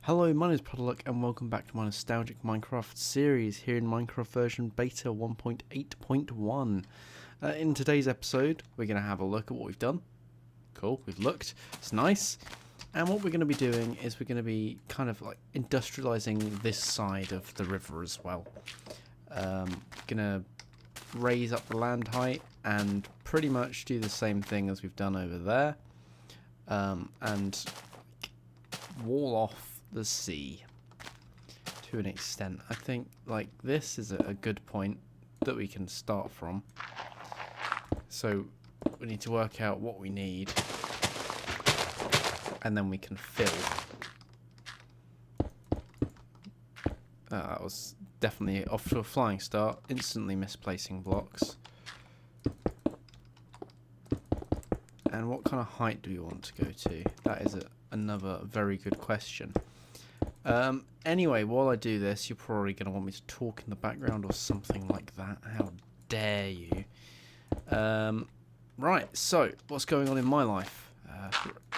Hello, my name is Puddleduck and welcome back to my nostalgic Minecraft series here in Minecraft version beta 1.8.1. In today's episode, we're going to have a look at what we've done. Cool, we've looked, it's nice. And what we're going to be doing is we're going to be kind of like industrializing this side of the river as well. Going to raise up the land height and pretty much do the same thing as we've done over there. And wall off the sea to an extent. I think like this is a good point that we can start from. So we need to work out what we need and then we can fill. That was definitely off to a flying start, instantly misplacing blocks. And what kind of height do we want to go to? That is another very good question. Anyway, while I do this, you're probably going to want me to talk in the background or something like that. How dare you? Right, so, what's going on in my life?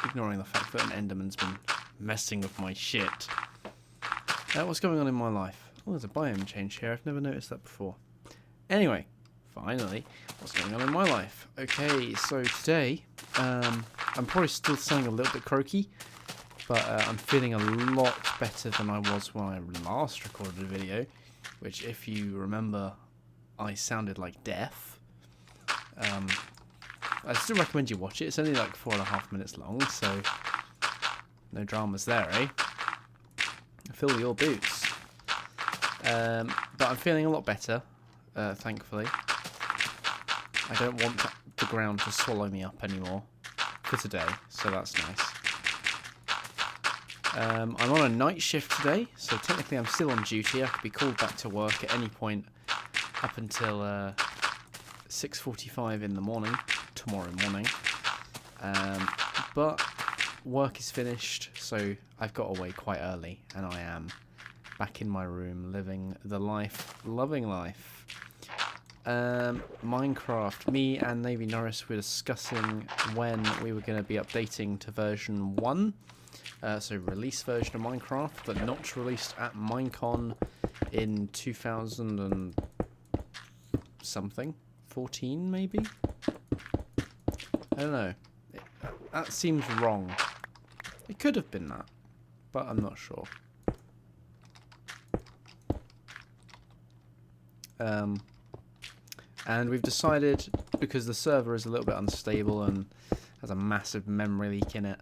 Ignoring the fact that an Enderman's been messing with my shit. What's going on in my life? Oh, there's a biome change here. I've never noticed that before. Anyway, finally, what's going on in my life? Okay, so today, I'm probably still sounding a little bit croaky. But I'm feeling a lot better than I was when I last recorded a video, which, if you remember, I sounded like death. I still recommend you watch it. It's only like 4.5 minutes long, so no dramas there, eh? Fill your boots. But I'm feeling a lot better, thankfully. I don't want the ground to swallow me up anymore for today, so that's nice. I'm on a night shift today, so technically I'm still on duty. I could be called back to work at any point up until 6:45 in the morning, tomorrow morning. But work is finished, so I've got away quite early, and I am back in my room living the life, loving life. Minecraft, me and Navy Norris were discussing when we were going to be updating to version 1. So release version of Minecraft, but not released at Minecon in 2000 and something, 14 maybe? I don't know. That seems wrong. It could have been that, but I'm not sure. And we've decided, because the server is a little bit unstable and has a massive memory leak in it,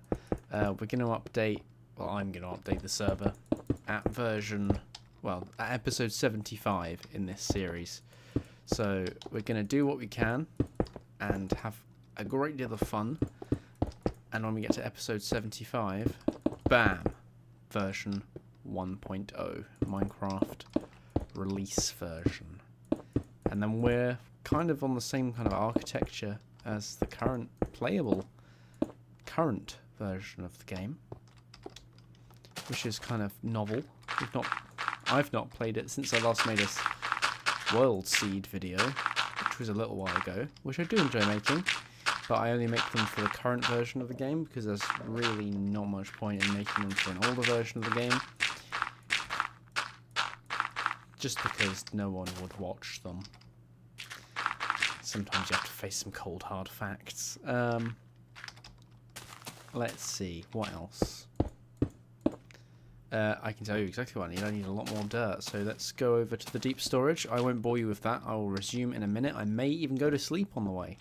we're going to update, well, I'm going to update the server at at episode 75 in this series. So we're going to do what we can and have a great deal of fun. And when we get to episode 75, bam, version 1.0, Minecraft release version. And then we're kind of on the same kind of architecture as the current current version of the game, which is kind of novel. I've not played it since I last made a World Seed video, which was a little while ago, which I do enjoy making, but I only make them for the current version of the game because there's really not much point in making them for an older version of the game, just because no one would watch them. Sometimes you have to face some cold hard facts. Let's see, what else? I can tell you exactly what I need. I need a lot more dirt, so let's go over to the deep storage. I won't bore you with that. I will resume in a minute. I may even go to sleep on the way.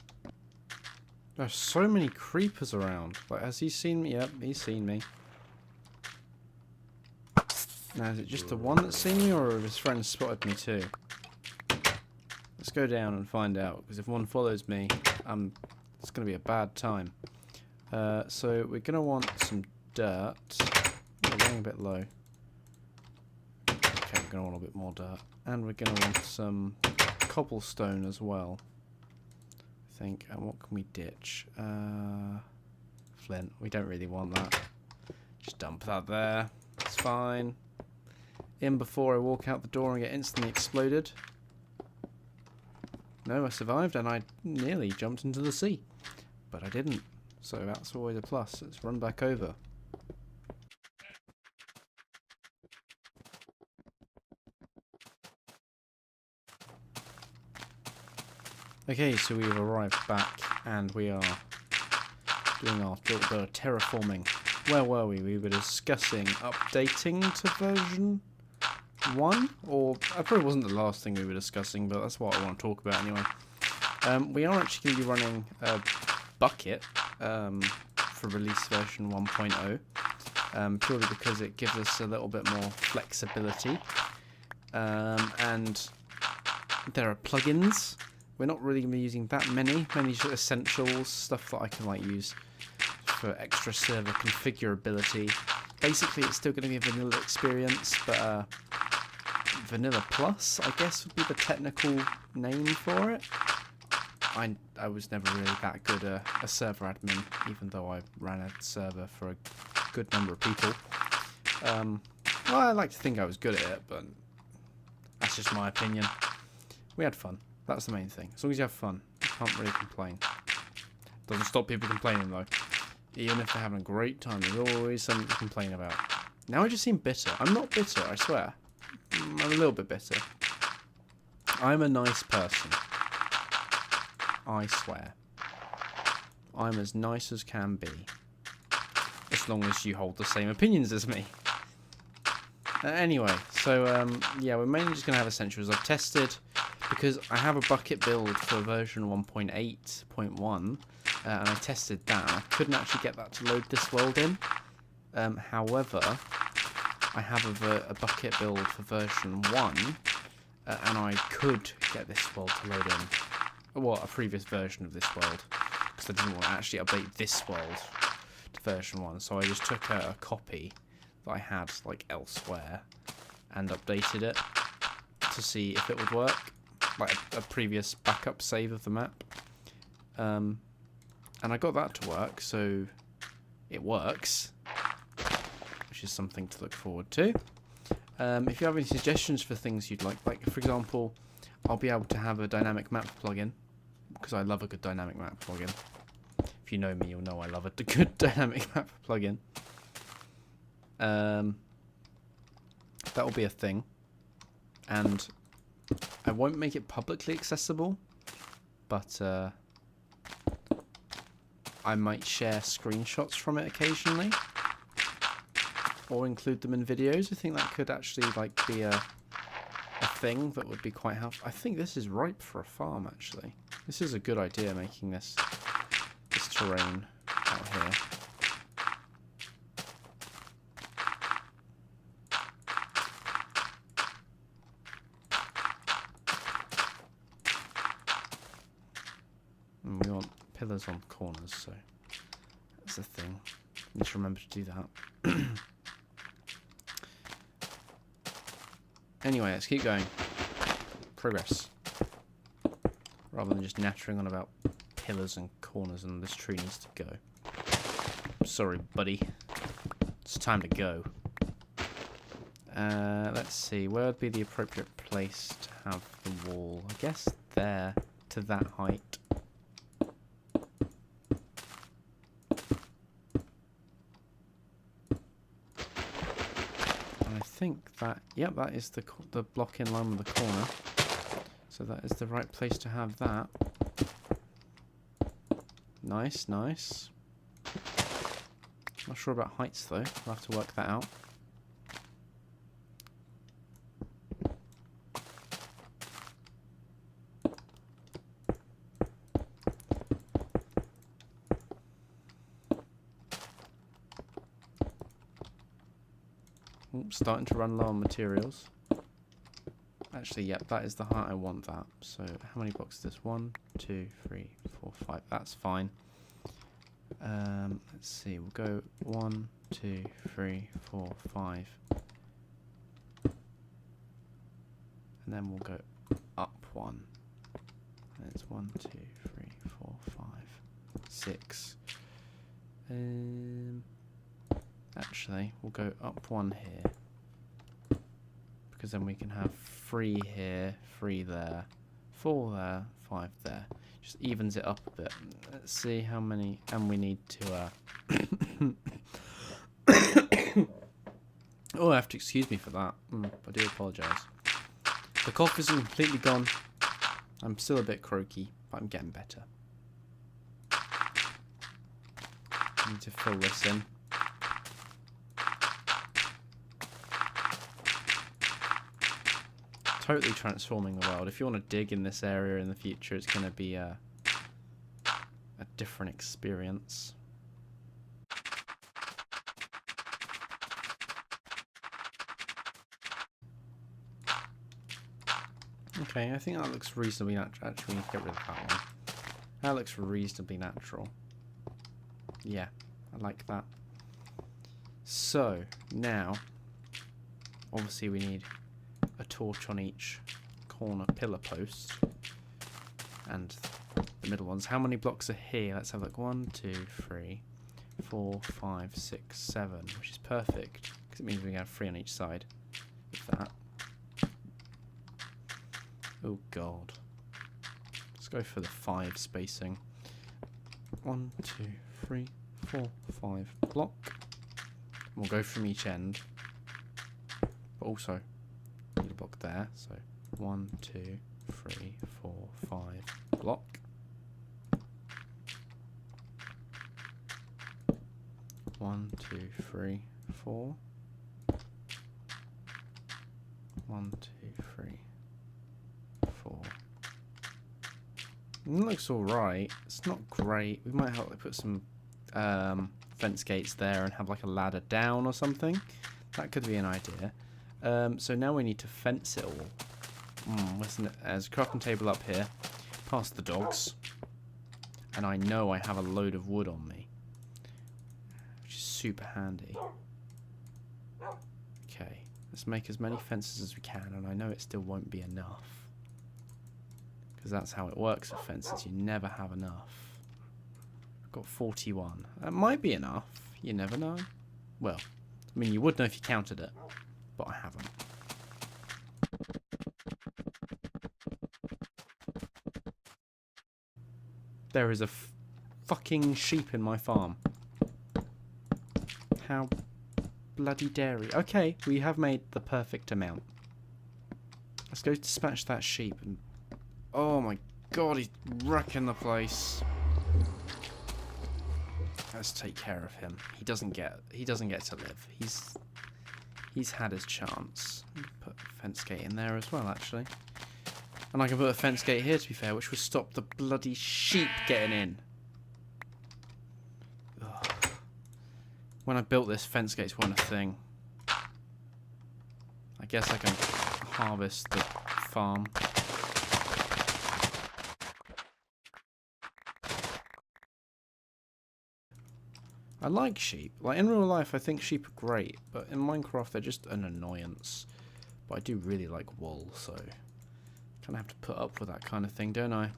There's so many creepers around. Like, has he seen me? Yep, he's seen me. Now, is it just the one that's seen me, or have his friends spotted me too? Let's go down and find out, because if one follows me, it's going to be a bad time. So we're going to want some dirt. We're getting a bit low. Okay, we're going to want a bit more dirt. And we're going to want some cobblestone as well, I think. And what can we ditch? Flint. We don't really want that. Just dump that there. It's fine. In before I walk out the door and get instantly exploded. No, I survived and I nearly jumped into the sea. But I didn't. So that's always a plus. Let's run back over. Okay, so we've arrived back and we are doing our little bit of terraforming. Where were we? We were discussing updating to version 1, or that probably wasn't the last thing we were discussing, but that's what I want to talk about anyway. We are actually going to be running a bucket for release version 1.0, purely because it gives us a little bit more flexibility, and there are plugins. We're not really going to be using that many essentials, stuff that I can like use for extra server configurability. Basically, it's still going to be a vanilla experience, but Vanilla Plus, I guess, would be the technical name for it. I was never really that good a server admin, even though I ran a server for a good number of people. Well, I like to think I was good at it, but that's just my opinion. We had fun. That's the main thing. As long as you have fun, you can't really complain. Doesn't stop people complaining, though. Even if they're having a great time, there's always something to complain about. Now I just seem bitter. I'm not bitter, I swear. I'm a little bit bitter. I'm a nice person. I swear. I'm as nice as can be. As long as you hold the same opinions as me. Anyway, so yeah, we're mainly just going to have essentials. I've tested, because I have a bucket build for version 1.8.1, and I tested that. I couldn't actually get that to load this world in. However, I have a bucket build for version 1, and I could get this world to load in. Well, a previous version of this world, because I didn't want to actually update this world to version 1. So I just took a copy that I had like elsewhere and updated it to see if it would work, like a previous backup save of the map. And I got that to work, so it works, which is something to look forward to. If you have any suggestions for things you'd like for example, I'll be able to have a dynamic map plugin, because I love a good dynamic map plugin. If you know me, you'll know I love a good dynamic map plugin. That will be a thing, and I won't make it publicly accessible, but I might share screenshots from it occasionally, or include them in videos. I think that could actually like be a thing that would be quite helpful. I think this is ripe for a farm, actually. This is a good idea, making this terrain out here. And we want pillars on corners, so that's the thing. Need to remember to do that. Anyway, let's keep going. Progress. Rather than just nattering on about pillars and corners and this tree needs to go. Sorry, buddy. It's time to go. Let's see. Where would be the appropriate place to have the wall? I guess there, to that height. I think that, yep, that is the block in line with the corner. So that is the right place to have that. Nice, nice. Not sure about heights though. We'll have to work that out. Oops, starting to run low on materials. Actually, yep, that is the height I want that. So, how many blocks is this? 1, 2, 3, 4, 5. That's fine. Let's see, we'll go 1, 2, 3, 4, 5. And then we'll go up 1. And it's 1, 2, 3, 4, 5, 6. Actually, we'll go up 1 here. Because then we can have 3 here, 3 there, 4 there, 5 there. Just evens it up a bit. Let's see how many, and we need to oh, I have to excuse me for that. I do apologise. The cough isn't completely gone. I'm still a bit croaky, but I'm getting better. I need to fill this in. Totally transforming the world. If you want to dig in this area in the future, it's going to be a different experience. Okay, I think that looks reasonably natural. Actually, we need to get rid of that one. That looks reasonably natural. Yeah, I like that. So, now, obviously we need a torch on each corner pillar post. And the middle ones. How many blocks are here? Let's have a look. 1, 2, 3, 4, 5, 6, 7, which is perfect, because it means we can have 3 on each side. With that. Oh god. Let's go for the 5 spacing. 1, 2, 3, 4, 5 block. We'll go from each end. But also need a block there. So 1, 2, 3, 4, 5 block. One, 2, 3, 4. 1, 2, 3, 4. It looks alright. It's not great. We might have to put some fence gates there and have like a ladder down or something. That could be an idea. So now we need to fence it all. There's a crafting table up here, past the dogs. And I know I have a load of wood on me, which is super handy. Okay, let's make as many fences as we can, and I know it still won't be enough. Because that's how it works with fences, you never have enough. I've got 41. That might be enough, you never know. Well, I mean you would know if you counted it, but I haven't. There is a fucking sheep in my farm. How bloody dairy. Okay, we have made the perfect amount. Let's go dispatch that sheep and... Oh my god, he's wrecking the place. Let's take care of him. He doesn't get to live. He's had his chance. Put a fence gate in there as well, actually. And I can put a fence gate here, to be fair, which will stop the bloody sheep getting in. Ugh. When I built this, fence gates weren't a thing. I guess I can harvest the farm. I like sheep. Like, in real life, I think sheep are great, but in Minecraft, they're just an annoyance. But I do really like wool, so... kind of have to put up with that kind of thing, don't I?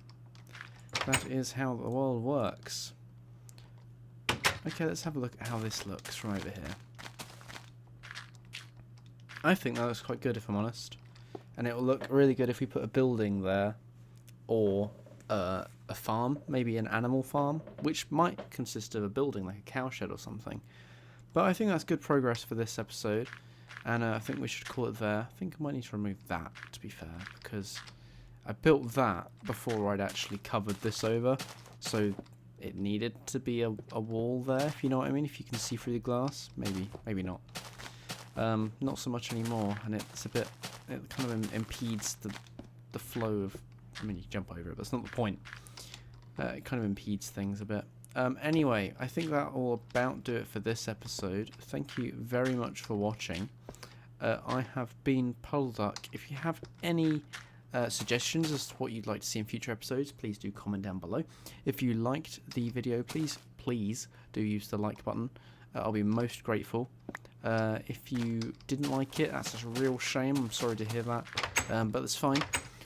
That is how the world works. Okay, let's have a look at how this looks from over here. I think that looks quite good, if I'm honest. And it will look really good if we put a building there, or a farm, maybe an animal farm, which might consist of a building, like a cowshed or something. But I think that's good progress for this episode, and I think we should call it there. I think I might need to remove that, to be fair, because I built that before I'd actually covered this over, so it needed to be a wall there, if you know what I mean, if you can see through the glass. Maybe not. Not so much anymore, and it's a bit, it kind of impedes the flow of, I mean, you can jump over it, but that's not the point. It kind of impedes things a bit. Anyway, I think that will about do it for this episode. Thank you very much for watching. I have been Puddleduck. If you have any suggestions as to what you'd like to see in future episodes, please do comment down below. If you liked the video, please do use the like button. I'll be most grateful. If you didn't like it, that's a real shame. I'm sorry to hear that, but that's fine.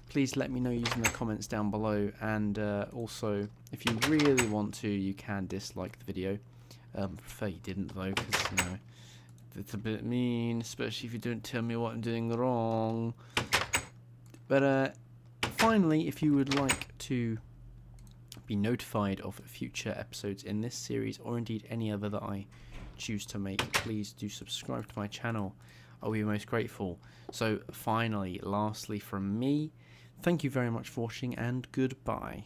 Please let me know using the comments down below, and also, if you really want to, you can dislike the video. I prefer you didn't, though, because, you know, it's a bit mean, especially if you don't tell me what I'm doing wrong. But finally, if you would like to be notified of future episodes in this series, or indeed any other that I choose to make, please do subscribe to my channel. I'll be most grateful. So finally, lastly from me, Thank you very much for watching, and goodbye.